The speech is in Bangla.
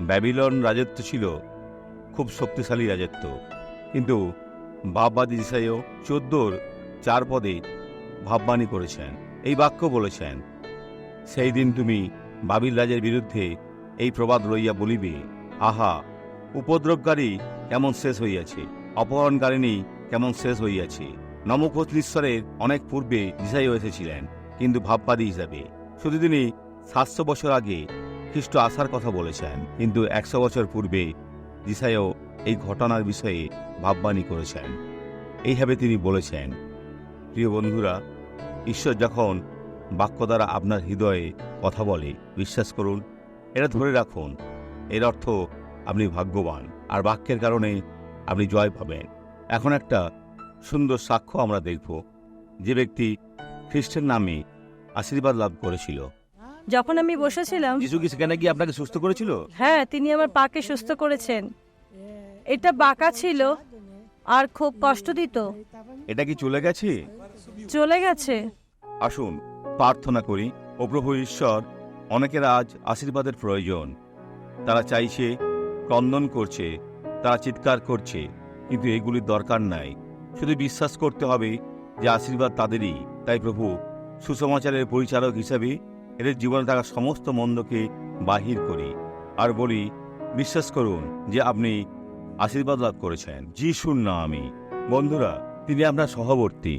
ব্যাবিলন রাজত্ব ছিল খুব শক্তিশালী রাজত্ব, কিন্তু ভাববাদী ঈসাইও 14:4 পদে ভাববাণী করেছেন, এই বাক্য বলেছেন, সেই দিন তুমি বাবিল রাজের বিরুদ্ধে এই প্রবাদ লইয়া বলিবে, আহা, উপদ্রবকারী কেমন শেষ হইয়াছে, অপহরণকারিণী কেমন শেষ হইয়াছে। নমুখোৎলিশ্বরের অনেক পূর্বে ঈসাইও এসেছিলেন, কিন্তু ভাববাদী হিসাবে। শুধু তিনি 700 বছর আগে খ্রিস্ট আসার কথা বলেছেন, কিন্তু 100 বছর পূর্বে ঈসাইও এই ঘটনার বিষয়ে ভাববাণী করেছেন। এইভাবে তিনি বলেছেন, প্রিয় বন্ধুরা, ঈশ্বর যখন বাক্য দ্বারা আপনার হৃদয়ে কথা বলে, বিশ্বাস করুন, এটা ধরে রাখুন, এর অর্থ আপনি ভাগ্যবান, আর বাক্যের কারণে আপনি জয় পাবেন। এখন একটা সুন্দর সাক্ষ্য আমরা দেখব, যে ব্যক্তি খ্রিস্টের নামে আশীর্বাদ লাভ করেছিল। যখন আমি বসেছিলাম, যিশু কি সেখানে গিয়ে আপনাকে সুস্থ করেছিল? হ্যাঁ, তিনি আমার পাকে সুস্থ করেছেন। এটা বাঁকা ছিল আর খুব কষ্ট দিত। এটা কি চলে গেছে? চলে গেছে। আসুন প্রার্থনা করি। ও প্রভু ঈশ্বর, অনেকের আজ আশীর্বাদের প্রয়োজন। তারা চাইছে, ক্রন্দন করছে, তারা চিৎকার করছে, কিন্তু এগুলির দরকার নাই। শুধু বিশ্বাস করতে হবে যে আশীর্বাদ তাদেরই। তাই প্রভু, সুসমাচারের পরিচারক হিসাবে এদের জীবনে থাকা সমস্ত মন্দকে বাহির করি, আর বলি, বিশ্বাস করুন যে আপনি আশীর্বাদ লাভ করেছেন যিশুর নামে। বন্ধুরা, তিনি আপনার সহবর্তী।